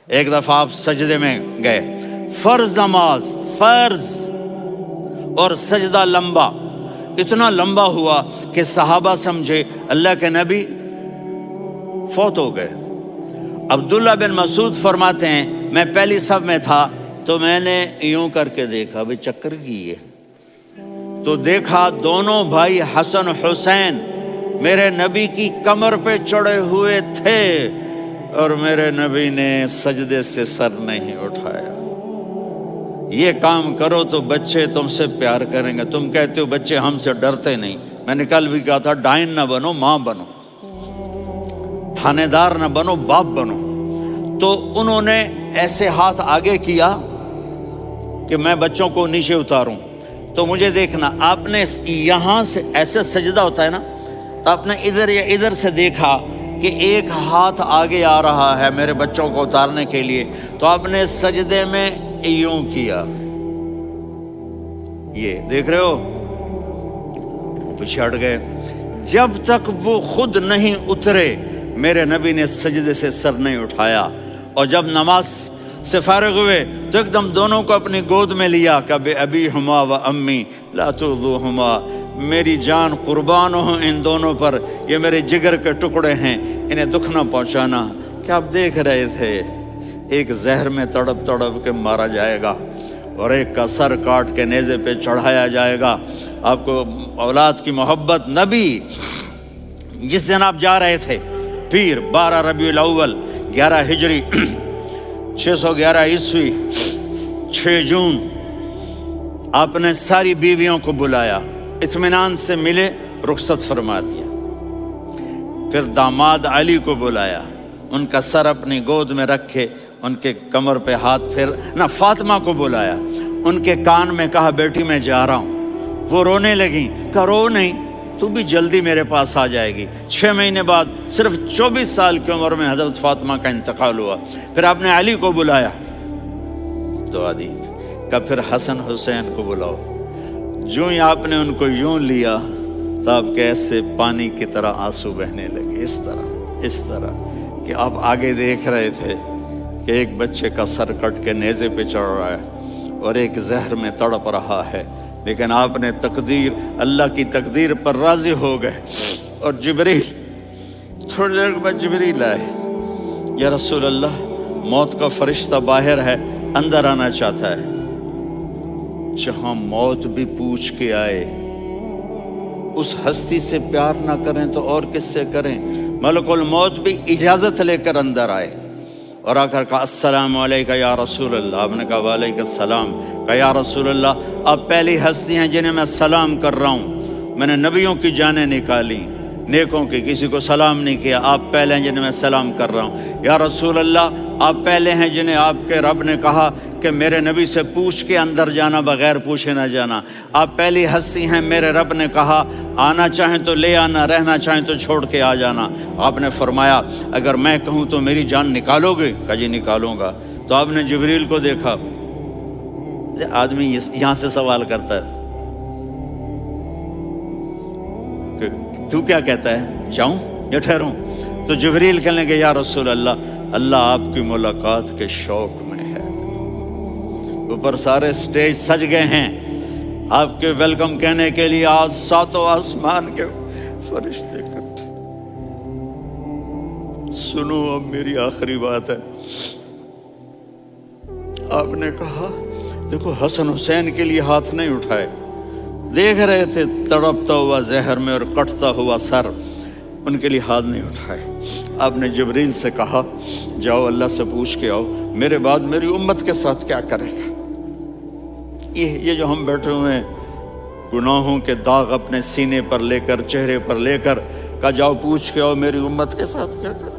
ایک دفعہ آپ سجدے میں گئے، فرض نماز، فرض، اور سجدہ لمبا، اتنا لمبا ہوا کہ صحابہ سمجھے اللہ کے نبی فوت ہو گئے۔ عبداللہ بن مسعود فرماتے ہیں میں پہلی صف میں تھا تو میں نے یوں کر کے دیکھا، بھئی چکر کی ہے، تو دیکھا دونوں بھائی حسن حسین میرے نبی کی کمر پہ چڑھے ہوئے تھے اور میرے نبی نے سجدے سے سر نہیں اٹھایا۔ یہ کام کرو تو بچے تم سے پیار کریں گے۔ تم کہتے ہو بچے ہم سے ڈرتے نہیں، میں نے کل بھی کہا تھا ڈائن نہ بنو، ماں بنو، تھانے دار نہ بنو، باپ بنو۔ تو انہوں نے ایسے ہاتھ آگے کیا کہ میں بچوں کو نیچے اتاروں، تو مجھے دیکھنا، آپ نے یہاں سے ایسے سجدہ ہوتا ہے نا، تو آپ نے ادھر یا ادھر سے دیکھا کہ ایک ہاتھ آگے آ رہا ہے میرے بچوں کو اتارنے کے لیے، تو آپ نے سجدے میں یوں کیا، یہ دیکھ رہے ہو، پیچھے ہٹ گئے۔ جب تک وہ خود نہیں اترے میرے نبی نے سجدے سے سر نہیں اٹھایا، اور جب نماز سے فارغ ہوئے تو ایک دم دونوں کو اپنی گود میں لیا کہ ابی ہما و امی لا تؤذوہما، میری جان قربان ہو ان دونوں پر، یہ میرے جگر کے ٹکڑے ہیں، انہیں دکھ نہ پہنچانا۔ کیا آپ دیکھ رہے تھے ایک زہر میں تڑپ تڑپ کے مارا جائے گا اور ایک کا سر کاٹ کے نیزے پہ چڑھایا جائے گا۔ آپ کو اولاد کی محبت، نبی جس دن آپ جا رہے تھے پیر 12 ربیع الاول 11 ہجری 611 عیسوی 6 جون، آپ نے ساری بیویوں کو بلایا، اطمینان سے ملے، رخصت فرما دیا۔ پھر داماد علی کو بلایا، ان کا سر اپنی گود میں رکھے، ان کے کمر پہ ہاتھ پھیر نہ، فاطمہ کو بلایا، ان کے کان میں کہا بیٹی میں جا رہا ہوں۔ وہ رونے لگیں، کہا رو نہیں، تو بھی جلدی میرے پاس آ جائے گی۔ 6 مہینے بعد صرف 24 سال کی عمر میں حضرت فاطمہ کا انتقال ہوا۔ پھر آپ نے علی کو بلایا، دعا دی، کہا پھر حسن حسین کو بلاؤ۔ جو ہی آپ نے ان کو یوں لیا تو آپ کے ایسے پانی کی طرح آنسو بہنے لگے، اس طرح کہ آپ آگے دیکھ رہے تھے کہ ایک بچے کا سر کٹ کے نیزے پہ چڑھ رہا ہے اور ایک زہر میں تڑپ رہا ہے، لیکن آپ نے تقدیر، اللہ کی تقدیر پر راضی ہو گئے۔ اور جبریل، تھوڑی دیر بعد جبریل آئے، یا رسول اللہ موت کا فرشتہ باہر ہے، اندر آنا چاہتا ہے۔ جہاں موت بھی پوچھ کے آئے، اس ہستی سے پیار نہ کریں تو اور کس سے کریں؟ ملک الموت بھی اجازت لے کر اندر آئے اور آ کر کہا السلام علیکہ یا رسول اللہ۔ آپ نے کہا وعلیکم السلام۔ کہا یا رسول اللہ آپ پہلی ہستی ہیں جنہیں میں سلام کر رہا ہوں، میں نے نبیوں کی جانیں نکالی، نیکوں کی، کسی کو سلام نہیں کیا، آپ پہلے ہیں جنہیں میں سلام کر رہا ہوں۔ یا رسول اللہ آپ پہلے ہیں جنہیں آپ کے رب نے کہا کہ میرے نبی سے پوچھ کے اندر جانا، بغیر پوچھے نہ جانا۔ آپ پہلی ہستی ہیں، میرے رب نے کہا آنا چاہیں تو لے آنا، رہنا چاہیں تو چھوڑ کے آ جانا۔ آپ نے فرمایا اگر میں کہوں تو میری جان نکالو گے؟ کہا جی نکالوں گا۔ تو آپ نے جبریل کو دیکھا، آدمی یہاں سے سوال کرتا ہے کہ تو کیا کہتا ہے، جاؤں یا ٹھہروں؟ تو جبریل کہنے لگے یا رسول اللہ اللہ آپ کی ملاقات کے شوق میں ہے۔ اوپر سارے سٹیج سج گئے ہیں آپ کے ویلکم کہنے کے لیے، آج 7 آسمان کے فرشتے اکٹھے۔ سنو اب میری آخری بات ہے۔ آپ نے کہا دیکھو حسن حسین کے لیے ہاتھ نہیں اٹھائے، دیکھ رہے تھے تڑپتا ہوا زہر میں اور کٹتا ہوا سر، ان کے لیے ہاتھ نہیں اٹھائے۔ آپ نے جبریل سے کہا جاؤ اللہ سے پوچھ کے آؤ میرے بعد میری امت کے ساتھ کیا کرے گا۔ یہ جو ہم بیٹھے ہوئے ہیں گناہوں کے داغ اپنے سینے پر لے کر، چہرے پر لے کر، کہا جاؤ پوچھ کے آؤ میری امت کے ساتھ کیا کرے۔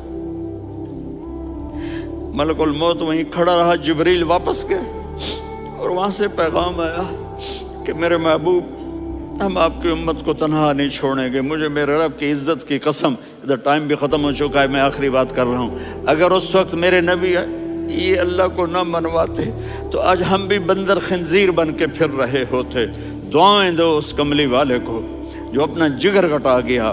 ملک الموت وہیں کھڑا رہا، جبریل واپس گئے اور وہاں سے پیغام آیا کہ میرے محبوب ہم آپ کی امت کو تنہا نہیں چھوڑیں گے، مجھے میرے رب کی عزت کی قسم، ادھر ٹائم بھی ختم ہو چکا ہے، میں آخری بات کر رہا ہوں، اگر اس وقت میرے نبی یہ اللہ کو نہ منواتے تو آج ہم بھی بندر خنزیر بن کے پھر رہے ہوتے۔ دعائیں دو اس کملی والے کو جو اپنا جگر کٹا گیا۔